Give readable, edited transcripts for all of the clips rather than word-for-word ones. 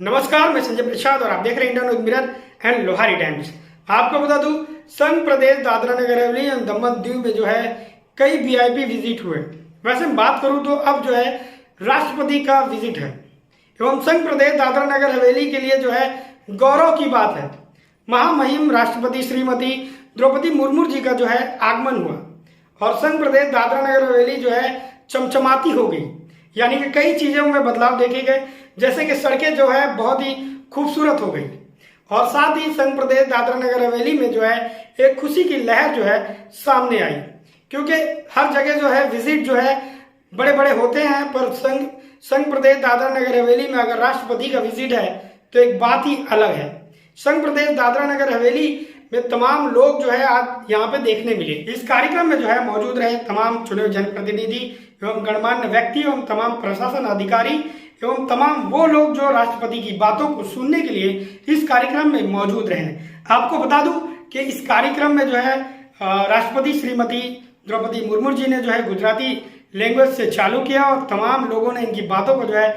नमस्कार, मैं संजय प्रसाद और आप देख रहे हैं Indian mirror and Lohari times. आपको बता दूं, संघ प्रदेश दादरा नगर हवेली एवं दमन दीव में जो है कई वीआईपी विजिट हुए। वैसे बात करूं तो अब जो है राष्ट्रपति का विजिट है एवं संघ प्रदेश दादरा नगर हवेली के लिए जो है गौरव की बात है। महामहिम राष्ट्रपति श्रीमती द्रौपदी मुर्मू जी का जो है आगमन हुआ और संघ प्रदेश दादरा नगर हवेली जो है चमचमाती हो गई, यानी कि कई चीजों में बदलाव देखे गए, जैसे कि सड़कें जो है बहुत ही खूबसूरत हो गई और साथ ही संघ प्रदेश दादरा नगर हवेली में जो है एक खुशी की लहर जो है सामने आई, क्योंकि हर जगह जो है विजिट जो है बड़े बड़े होते हैं, पर संघ प्रदेश दादरा नगर हवेली में अगर राष्ट्रपति का विजिट है तो एक बात ही अलग है। संघ प्रदेश दादरा नगर हवेली में तमाम लोग जो है आज यहाँ पे देखने मिले। इस कार्यक्रम में जो है मौजूद रहे तमाम चुने हुए जनप्रतिनिधि एवं गणमान्य व्यक्ति एवं तमाम प्रशासन अधिकारी एवं तमाम वो लोग जो राष्ट्रपति की बातों को सुनने के लिए इस कार्यक्रम में मौजूद रहे। आपको बता दूं कि इस कार्यक्रम में जो है राष्ट्रपति श्रीमती द्रौपदी मुर्मू जी ने जो है गुजराती लैंग्वेज से चालू किया और तमाम लोगों ने इनकी बातों को जो है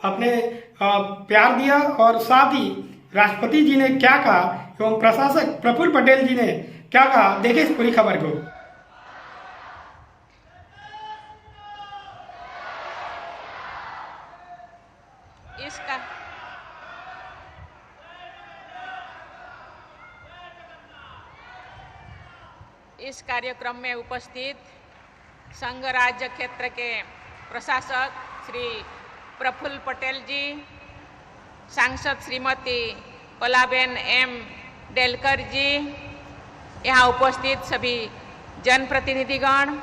अपने प्यार दिया और साथ ही राष्ट्रपति जी ने क्या कहा एवं प्रशासक प्रफुल्ल पटेल जी ने क्या कहा, देखें इस पूरी खबर को। इस कार्यक्रम में उपस्थित संघ राज्य क्षेत्र के प्रशासक श्री प्रफुल्ल पटेल जी, सांसद श्रीमती कलाबेन एम डेलकर जी, यहाँ उपस्थित सभी जनप्रतिनिधिगण,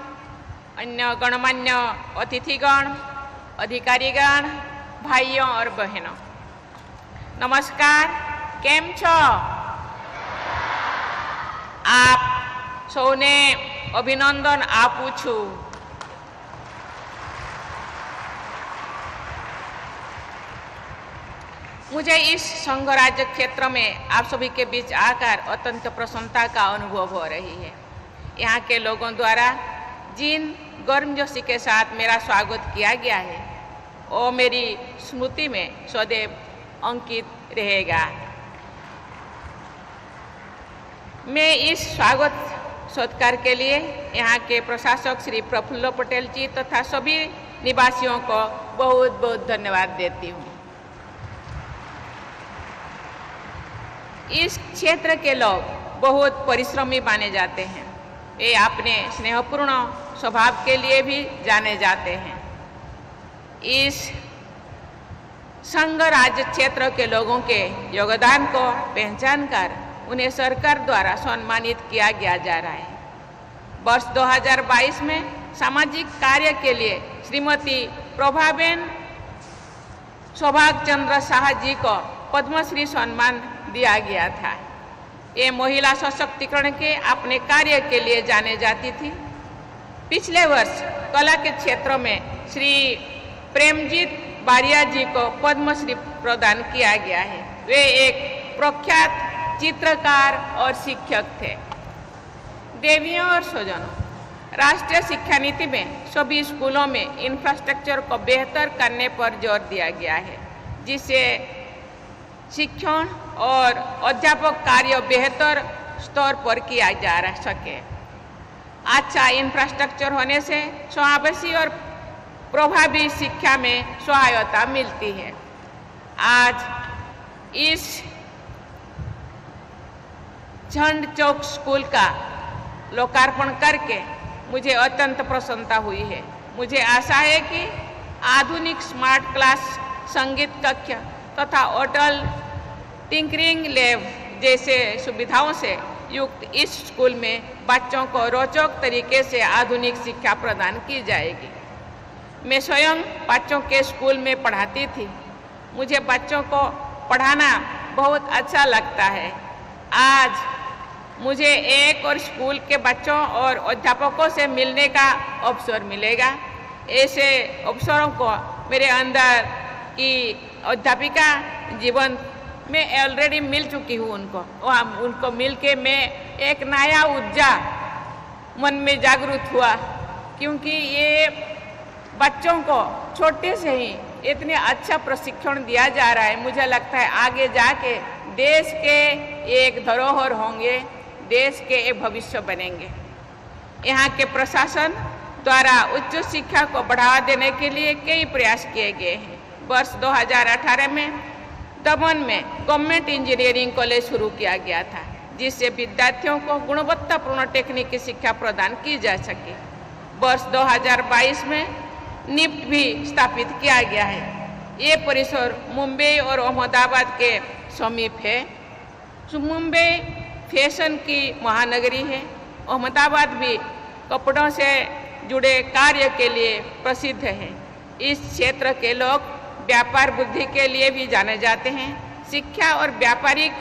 अन्य गणमान्य अतिथिगण, अधिकारीगण, भाइयों और बहनों, नमस्कार। केम छो आप सौने अभिनंदन आपू छू। मुझे इस संघ राज्य क्षेत्र में आप सभी के बीच आकर अत्यंत प्रसन्नता का अनुभव हो रही है। यहाँ के लोगों द्वारा जिन गर्मजोशी के साथ मेरा स्वागत किया गया है वो मेरी स्मृति में सदैव अंकित रहेगा। मैं इस स्वागत सत्कार के लिए यहाँ के प्रशासक श्री प्रफुल्ल पटेल जी तथा सभी निवासियों को बहुत बहुत धन्यवाद देती हूँ। इस क्षेत्र के लोग बहुत परिश्रमी माने जाते हैं। ये अपने स्नेहपूर्ण स्वभाव के लिए भी जाने जाते हैं। इस संघ राज्य क्षेत्र के लोगों के योगदान को पहचान कर उन्हें सरकार द्वारा सम्मानित किया गया जा रहा है। वर्ष 2022 में सामाजिक कार्य के लिए श्रीमती प्रभाबेन सौभाग्य चंद्र शाह जी को पद्मश्री सम्मान दिया गया था। ये महिला सशक्तिकरण के अपने कार्य के लिए जाने जाती थी। पिछले वर्ष कला के क्षेत्र में श्री प्रेमजीत बारिया जी को पद्मश्री प्रदान किया गया है। वे एक प्रख्यात चित्रकार और शिक्षक थे। देवियों और स्वजनों, राष्ट्रीय शिक्षा नीति में सभी स्कूलों में इंफ्रास्ट्रक्चर को बेहतर करने पर जोर दिया गया है, जिससे शिक्षण और अध्यापक कार्य बेहतर स्तर पर किया जा सके। अच्छा इंफ्रास्ट्रक्चर होने से समावेशी और प्रभावी शिक्षा में सहायता मिलती है। आज इस झंड चौक स्कूल का लोकार्पण करके मुझे अत्यंत प्रसन्नता हुई है। मुझे आशा है कि आधुनिक स्मार्ट क्लास, संगीत कक्ष तथा होटल, टिंकरिंग लैब जैसे सुविधाओं से युक्त इस स्कूल में बच्चों को रोचक तरीके से आधुनिक शिक्षा प्रदान की जाएगी। मैं स्वयं बच्चों के स्कूल में पढ़ाती थी। मुझे बच्चों को पढ़ाना बहुत अच्छा लगता है। आज मुझे एक और स्कूल के बच्चों और अध्यापकों से मिलने का अवसर मिलेगा। ऐसे अवसरों को मेरे अंदर की अध्यापिका जीवन में ऑलरेडी मिल चुकी हूँ। उनको मिल के मैं एक नया ऊर्जा मन में जागरूक हुआ, क्योंकि ये बच्चों को छोटे से ही इतने अच्छा प्रशिक्षण दिया जा रहा है, मुझे लगता है आगे जाके देश के एक धरोहर होंगे, देश के एक भविष्य बनेंगे। यहाँ के प्रशासन द्वारा उच्च शिक्षा को बढ़ावा देने के लिए कई प्रयास किए गए हैं। वर्ष 2018 में दमन में गवर्नमेंट इंजीनियरिंग कॉलेज शुरू किया गया था, जिससे विद्यार्थियों को गुणवत्तापूर्ण तकनीकी शिक्षा प्रदान की जा सके। वर्ष 2022 में निफ्ट भी स्थापित किया गया है। ये परिसर मुंबई और अहमदाबाद के समीप है। मुंबई फैशन की महानगरी है, अहमदाबाद भी कपड़ों से जुड़े कार्य के लिए प्रसिद्ध है। इस क्षेत्र के लोग व्यापार बुद्धि के लिए भी जाने जाते हैं। शिक्षा और व्यापारिक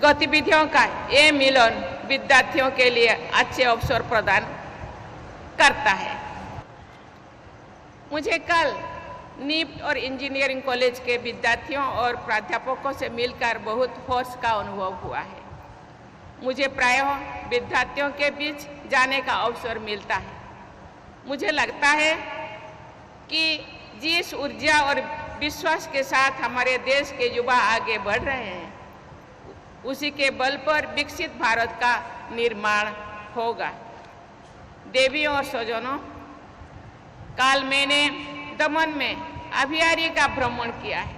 गतिविधियों का ये मिलन विद्यार्थियों के लिए अच्छे अवसर प्रदान करता है। मुझे कल निफ्ट और इंजीनियरिंग कॉलेज के विद्यार्थियों और प्राध्यापकों से मिलकर बहुत हर्ष का अनुभव हुआ है। मुझे प्रायः विद्यार्थियों के बीच जाने का अवसर मिलता है। मुझे लगता है कि जिस ऊर्जा और विश्वास के साथ हमारे देश के युवा आगे बढ़ रहे हैं, उसी के बल पर विकसित भारत का निर्माण होगा। देवियों और स्वजनों, कल मैंने दमन में अभियारी का भ्रमण किया है।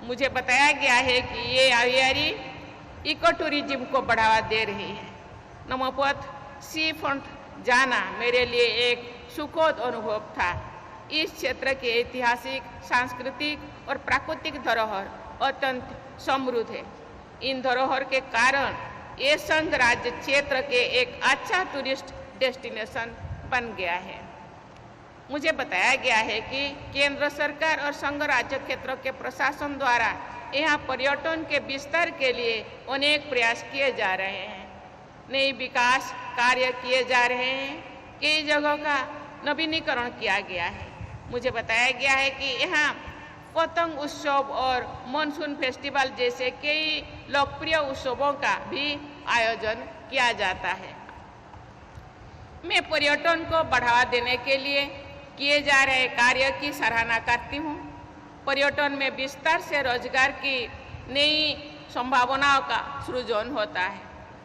मुझे बताया गया है कि ये अभियारी इको टूरिज्म को बढ़ावा दे रही है। नमोपथ सी फ्रंट जाना मेरे लिए एक सुखद अनुभव था। इस क्षेत्र के ऐतिहासिक, सांस्कृतिक और प्राकृतिक धरोहर अत्यंत समृद्ध है। इन धरोहर के कारण ये संघ राज्य क्षेत्र के एक अच्छा टूरिस्ट डेस्टिनेशन बन गया है। मुझे बताया गया है कि केंद्र सरकार और संघ राज्य क्षेत्रों के प्रशासन द्वारा यहाँ पर्यटन के विस्तार के लिए अनेक प्रयास किए जा रहे हैं। नई विकास कार्य किए जा रहे हैं। कई जगहों का नवीनीकरण किया गया है। मुझे बताया गया है कि यहाँ पतंग उत्सव और मानसून फेस्टिवल जैसे कई लोकप्रिय उत्सवों का भी आयोजन किया जाता है। मैं पर्यटन को बढ़ावा देने के लिए किए जा रहे कार्य की सराहना करती हूँ। पर्यटन में विस्तार से रोजगार की नई संभावनाओं का सृजन होता है।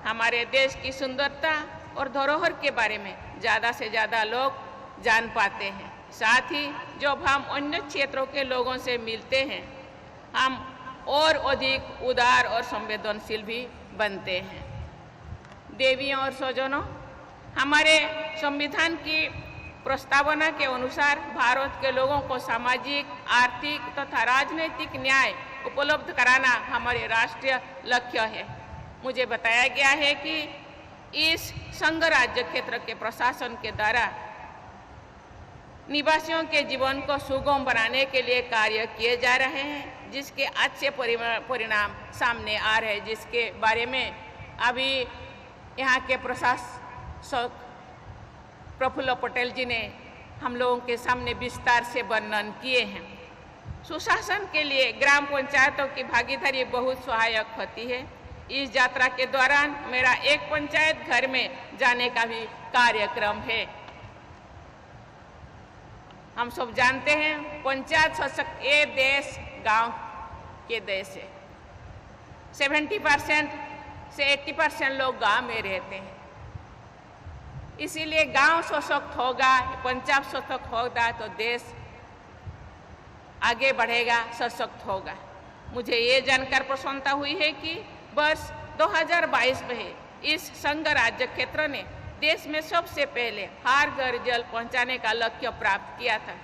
हमारे देश की सुंदरता और धरोहर के बारे में ज़्यादा से ज़्यादा लोग जान पाते हैं। साथ ही जब हम अन्य क्षेत्रों के लोगों से मिलते हैं, हम और अधिक उदार और संवेदनशील भी बनते हैं। देवियों और स्वजनों, हमारे संविधान की प्रस्तावना के अनुसार भारत के लोगों को सामाजिक, आर्थिक तथा राजनीतिक न्याय उपलब्ध कराना हमारे राष्ट्रीय लक्ष्य है। मुझे बताया गया है कि इस संघ राज्य क्षेत्र के प्रशासन के द्वारा निवासियों के जीवन को सुगम बनाने के लिए कार्य किए जा रहे हैं, जिसके अच्छे परिणाम सामने आ रहे हैं, जिसके बारे में अभी यहाँ के प्रशासक प्रफुल्ल पटेल जी ने हम लोगों के सामने विस्तार से वर्णन किए हैं। सुशासन के लिए ग्राम पंचायतों की भागीदारी बहुत सहायक होती है। इस यात्रा के दौरान मेरा एक पंचायत घर में जाने का भी कार्यक्रम है। हम सब जानते हैं पंचायत सशक्त ये देश गांव के देश है। 70% से 80% लोग गांव में रहते हैं। इसीलिए गांव सशक्त होगा, पंचायत सशक्त होगा तो देश आगे बढ़ेगा, सशक्त होगा। मुझे ये जानकर प्रसन्नता हुई है कि वर्ष 2022 में इस संघ राज्य क्षेत्र ने देश में सबसे पहले हर घर जल पहुंचाने का लक्ष्य प्राप्त किया था।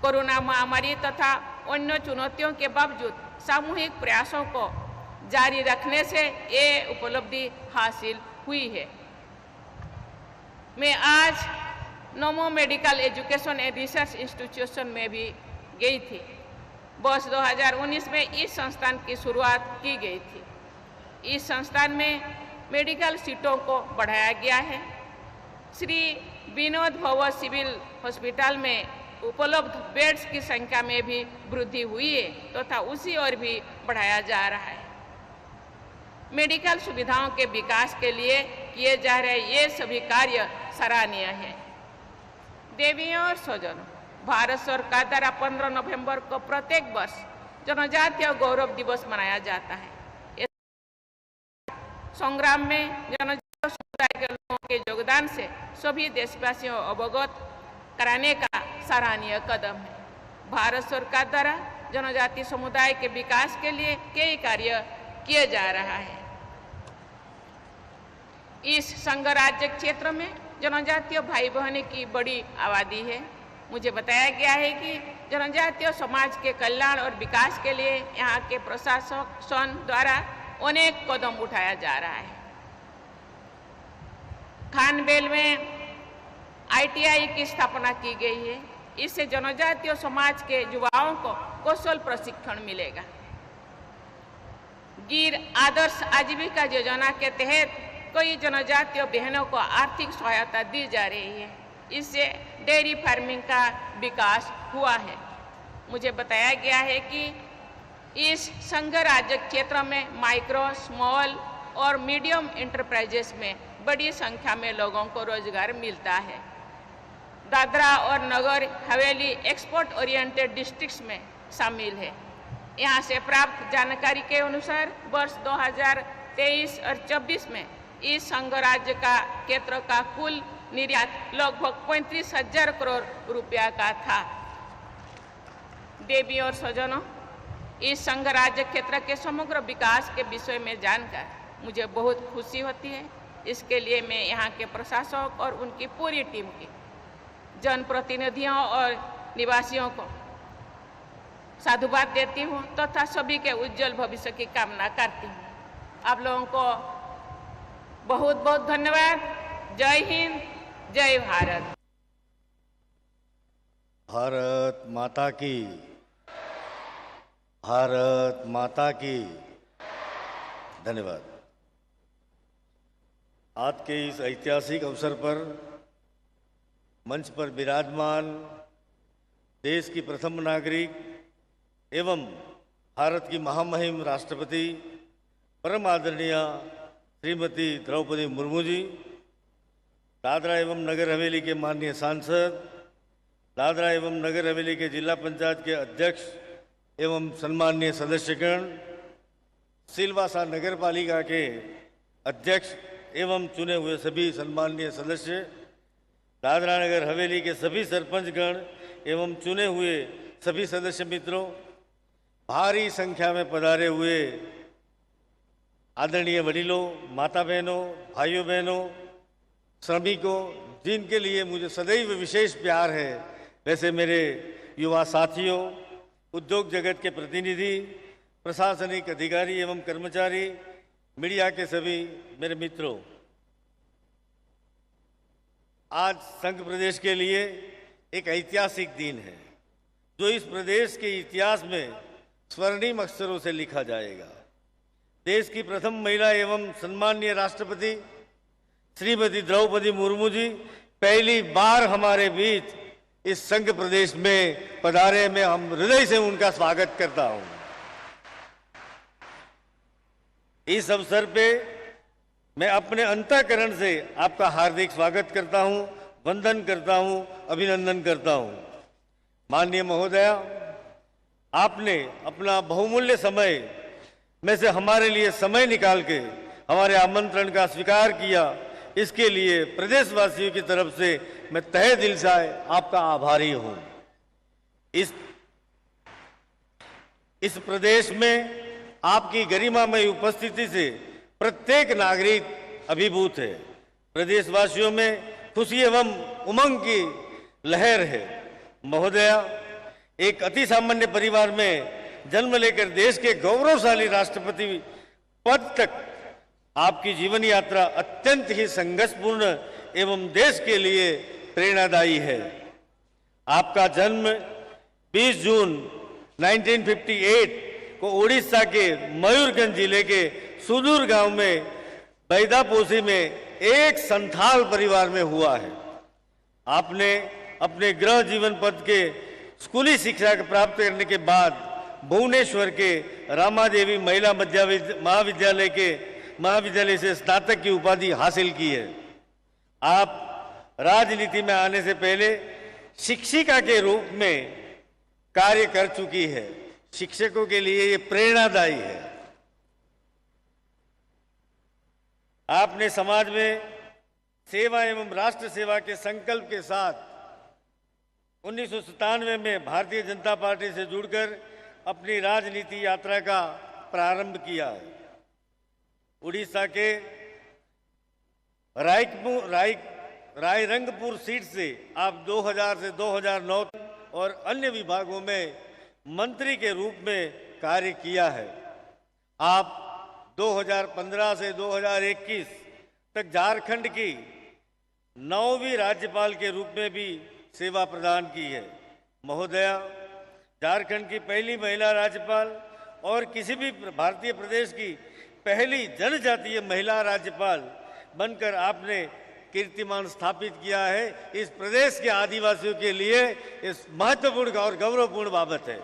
कोरोना महामारी तथा अन्य चुनौतियों के बावजूद सामूहिक प्रयासों को जारी रखने से ये उपलब्धि हासिल हुई है। मैं आज नमो medical education and research institution में भी गई थी। वर्ष 2019 में इस संस्थान की शुरुआत की गई थी। इस संस्थान में मेडिकल सीटों को बढ़ाया गया है। श्री विनोद भवर सिविल हॉस्पिटल में उपलब्ध बेड्स की संख्या में भी वृद्धि हुई है तथा उसी ओर भी बढ़ाया जा रहा है। मेडिकल सुविधाओं के विकास के लिए किए जा रहे ये सभी कार्य सराहनीय है। देवियों और स्वजनों, भारत सरकार द्वारा 15 नवंबर को प्रत्येक वर्ष जनजातीय गौरव दिवस मनाया जाता है। इस संग्राम में जनजातीय समुदाय के लोगों के योगदान से सभी देशवासियों अवगत कराने का सराहनीय कदम है। भारत सरकार द्वारा जनजातीय समुदाय के विकास के लिए कई कार्य किए जा रहा है। इस संघ राज्य क्षेत्र में जनजातीय भाई बहनों की बड़ी आबादी है। मुझे बताया गया है कि जनजातीय समाज के कल्याण और विकास के लिए यहाँ के प्रशासन द्वारा अनेक कदम उठाया जा रहा है। खानबेल में ITI की स्थापना की गई है। इससे जनजातीय समाज के युवाओं को कौशल प्रशिक्षण मिलेगा। गिर आदर्श आजीविका योजना के तहत कई जनजातीय बहनों को आर्थिक सहायता दी जा रही है। इससे डेयरी फार्मिंग का विकास हुआ है। मुझे बताया गया है कि इस संघ राज्य क्षेत्र में माइक्रो, स्मॉल और मीडियम एंटरप्राइजेस में बड़ी संख्या में लोगों को रोजगार मिलता है। दादरा और Nagar Haveli export oriented districts में शामिल है। यहाँ से प्राप्त जानकारी के अनुसार वर्ष 2023 और 24 में इस संघ राज्य का क्षेत्र का कुल निर्यात लगभग 35,000 करोड़ रुपया का था। देवी और स्वजनों, इस संघ राज्य क्षेत्र के समग्र विकास के विषय में जानकर मुझे बहुत खुशी होती है। इसके लिए मैं यहाँ के प्रशासक और उनकी पूरी टीम की जनप्रतिनिधियों और निवासियों को साधुवाद देती हूँ तथा सभी के उज्जवल भविष्य की कामना करती हूँ। आप लोगों को बहुत बहुत धन्यवाद। जय हिंद, जय भारत। भारत माता की, भारत माता की। धन्यवाद। आज के इस ऐतिहासिक अवसर पर मंच पर विराजमान देश की प्रथम नागरिक एवं भारत की महामहिम राष्ट्रपति परम आदरणीय श्रीमती द्रौपदी मुर्मू जी, दादरा एवं नगर हवेली के माननीय सांसद, दादरा एवं नगर हवेली के जिला पंचायत के अध्यक्ष एवं सम्माननीय सदस्यगण, सिलवासा नगर पालिका के अध्यक्ष एवं चुने हुए सभी सम्माननीय सदस्य, दादरा नगर हवेली के सभी सरपंचगण एवं चुने हुए सभी सदस्य मित्रों, भारी संख्या में पधारे हुए आदरणीय वडीलों, माता बहनों, भाइयों बहनों, श्रमिकों, जिनके लिए मुझे सदैव विशेष प्यार है, वैसे मेरे युवा साथियों, उद्योग जगत के प्रतिनिधि, प्रशासनिक अधिकारी एवं कर्मचारी, मीडिया के सभी मेरे मित्रों, आज संघ प्रदेश के लिए एक ऐतिहासिक दिन है जो इस प्रदेश के इतिहास में स्वर्णिम अक्षरों से लिखा जाएगा। देश की प्रथम महिला एवं सम्माननीय राष्ट्रपति श्रीमती द्रौपदी मुर्मू जी पहली बार हमारे बीच इस संघ प्रदेश में पधारे। मैं हम हृदय से उनका स्वागत करता हूं। इस अवसर पे मैं अपने अंतःकरण से आपका हार्दिक स्वागत करता हूं, वंदन करता हूं, अभिनंदन करता हूं। माननीय महोदया, आपने अपना बहुमूल्य समय में से हमारे लिए समय निकाल के हमारे आमंत्रण का स्वीकार किया। इसके लिए प्रदेशवासियों की तरफ से मैं तहे दिल से आपका आभारी हूं। इस प्रदेश में आपकी गरिमामय उपस्थिति से प्रत्येक नागरिक अभिभूत है। प्रदेशवासियों में खुशी एवं उमंग की लहर है। महोदया, एक अति सामान्य परिवार में जन्म लेकर देश के गौरवशाली राष्ट्रपति पद तक आपकी जीवन यात्रा अत्यंत ही संघर्षपूर्ण एवं देश के लिए प्रेरणादायी है। आपका जन्म 20 जून 1958 को उड़ीसा के मयूरभंज जिले के सुदूर गांव में बैदापोसी में एक संथाल परिवार में हुआ है। आपने अपने गृह जीवन पद के स्कूली शिक्षा प्राप्त करने के बाद भुवनेश्वर के रामादेवी महिला महाविद्यालय से स्नातक की उपाधि हासिल की है। आप राजनीति में आने से पहले शिक्षिका के रूप में कार्य कर चुकी है। शिक्षकों के लिए ये प्रेरणादायी है। आपने समाज में सेवा एवं राष्ट्र सेवा के संकल्प के साथ 1997 में भारतीय जनता पार्टी से जुड़कर अपनी राजनीति यात्रा का प्रारंभ किया है। उड़ीसा के रायरंगपुर सीट से आप 2000 से 2009 और अन्य विभागों में मंत्री के रूप में कार्य किया है। आप 2015 से 2021 तक झारखंड की 9वीं राज्यपाल के रूप में भी सेवा प्रदान की है। महोदया, झारखंड की पहली महिला राज्यपाल और किसी भी भारतीय प्रदेश की पहली जनजातीय महिला राज्यपाल बनकर आपने कीर्तिमान स्थापित किया है। इस प्रदेश के आदिवासियों के लिए इस महत्वपूर्ण और गौरवपूर्ण बाबत है।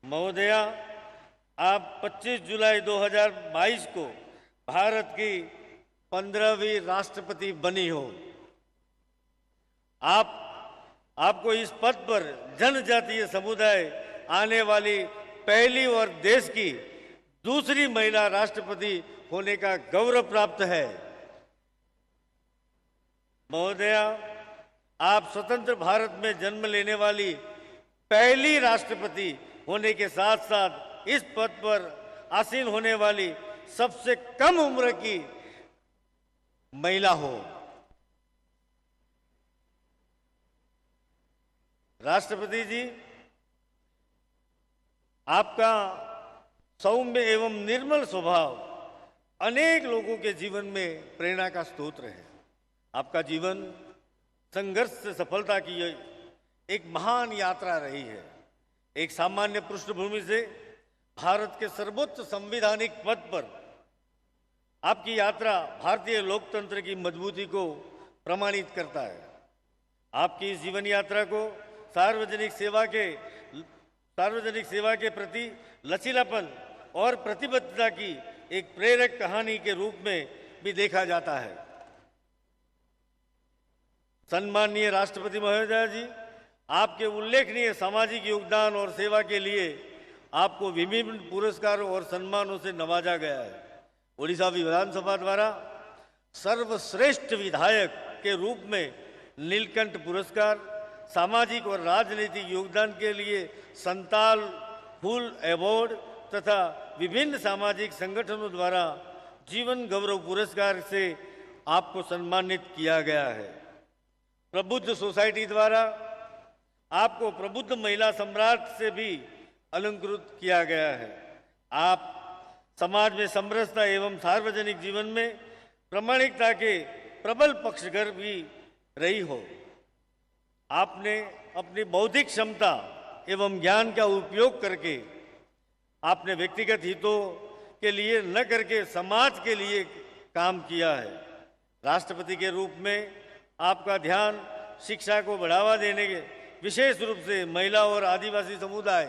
महोदया, आप 25 जुलाई 2022 को भारत की 15वीं राष्ट्रपति बनी हो। आपको इस पद पर जनजातीय समुदाय आने वाली पहली और देश की दूसरी महिला राष्ट्रपति होने का गौरव प्राप्त है। महोदया, आप स्वतंत्र भारत में जन्म लेने वाली पहली राष्ट्रपति होने के साथ साथ इस पद पर आसीन होने वाली सबसे कम उम्र की महिला हो। राष्ट्रपति जी, आपका सौम्य एवं निर्मल स्वभाव अनेक लोगों के जीवन में प्रेरणा का स्रोत है। आपका जीवन संघर्ष से सफलता की एक महान यात्रा रही है। एक सामान्य पृष्ठभूमि से भारत के सर्वोच्च संवैधानिक पद पर आपकी यात्रा भारतीय लोकतंत्र की मजबूती को प्रमाणित करता है। आपकी इस जीवन यात्रा को सार्वजनिक सेवा के प्रति लचीलापन और प्रतिबद्धता की एक प्रेरक कहानी के रूप में भी देखा जाता है। सम्माननीय राष्ट्रपति महोदया जी, आपके उल्लेखनीय सामाजिक योगदान और सेवा के लिए आपको विभिन्न पुरस्कारों और सम्मानों से नवाजा गया है। उड़ीसा विधानसभा द्वारा सर्वश्रेष्ठ विधायक के रूप में नीलकंठ पुरस्कार, सामाजिक और राजनीतिक योगदान के लिए संताल फूल अवार्ड तथा विभिन्न सामाजिक संगठनों द्वारा जीवन गौरव पुरस्कार से आपको सम्मानित किया गया है। प्रबुद्ध सोसाइटी द्वारा आपको प्रबुद्ध महिला सम्राट से भी अलंकृत किया गया है। आप समाज में समरसता एवं सार्वजनिक जीवन में प्रामाणिकता के प्रबल पक्षधर भी रही हो। आपने अपनी बौद्धिक क्षमता एवं ज्ञान का उपयोग करके आपने व्यक्तिगत हितों के लिए न करके समाज के लिए काम किया है। राष्ट्रपति के रूप में आपका ध्यान शिक्षा को बढ़ावा देने के, विशेष रूप से महिला और आदिवासी समुदाय,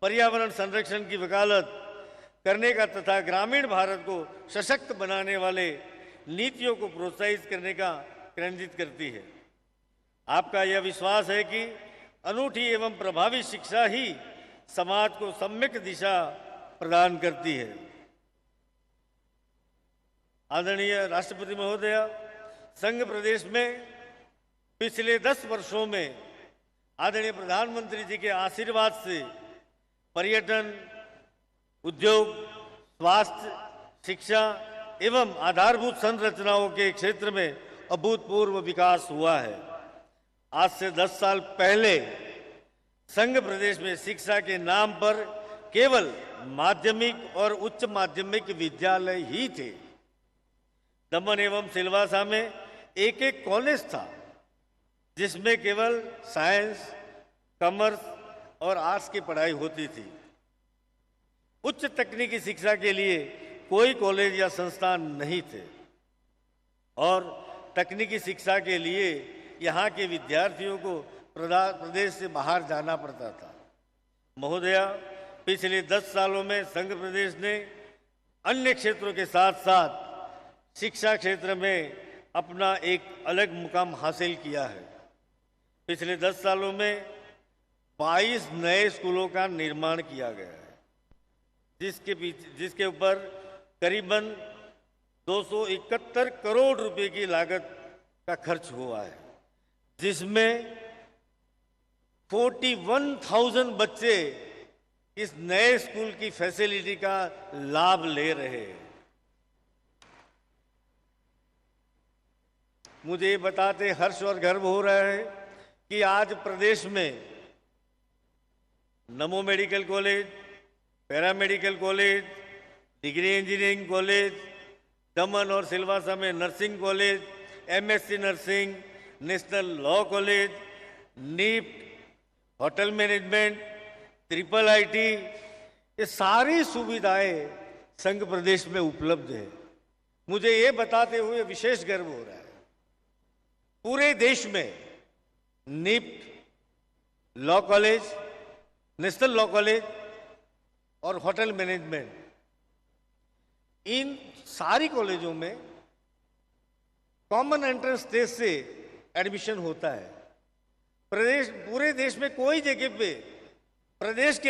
पर्यावरण संरक्षण की वकालत करने का तथा ग्रामीण भारत को सशक्त बनाने वाले नीतियों को प्रोत्साहित करने का केंद्रित करती है। आपका यह विश्वास है कि अनूठी एवं प्रभावी शिक्षा ही समाज को सम्यक दिशा प्रदान करती है। आदरणीय राष्ट्रपति महोदया, संघ प्रदेश में पिछले 10 वर्षों में आदरणीय प्रधानमंत्री जी के आशीर्वाद से पर्यटन, उद्योग, स्वास्थ्य, शिक्षा एवं आधारभूत संरचनाओं के क्षेत्र में अभूतपूर्व विकास हुआ है। आज से 10 साल पहले संघ प्रदेश में शिक्षा के नाम पर केवल माध्यमिक और उच्च माध्यमिक विद्यालय ही थे। दमन एवं सिलवासा में एक कॉलेज था जिसमें केवल साइंस, कॉमर्स और आर्ट्स की पढ़ाई होती थी। उच्च तकनीकी शिक्षा के लिए कोई कॉलेज या संस्थान नहीं थे और तकनीकी शिक्षा के लिए यहाँ के विद्यार्थियों को प्रदेश से बाहर जाना पड़ता था। महोदया, पिछले 10 सालों में संघ प्रदेश ने अन्य क्षेत्रों के साथ साथ शिक्षा क्षेत्र में अपना एक अलग मुकाम हासिल किया है। पिछले 10 सालों में 22 नए स्कूलों का निर्माण किया गया है, जिसके ऊपर करीबन 271 करोड़ रुपए की लागत का खर्च हुआ है, जिसमें 41,000 बच्चे इस नए स्कूल की फैसिलिटी का लाभ ले रहे हैं। मुझे ये बताते हर्ष और गर्व हो रहा है कि आज प्रदेश में Namo medical college, paramedical college, degree engineering college, Daman और सिलवासा में nursing college, MSc nursing, national law college, NEET, hotel management, triple IT, ये सारी सुविधाएं संघ प्रदेश में उपलब्ध है। मुझे ये बताते हुए विशेष गर्व हो रहा है, पूरे देश में NIFT, law college, national law college और होटल मैनेजमेंट, इन सारी कॉलेजों में कॉमन एंट्रेंस टेस्ट से एडमिशन होता है। पूरे देश में कोई जगह पे प्रदेश के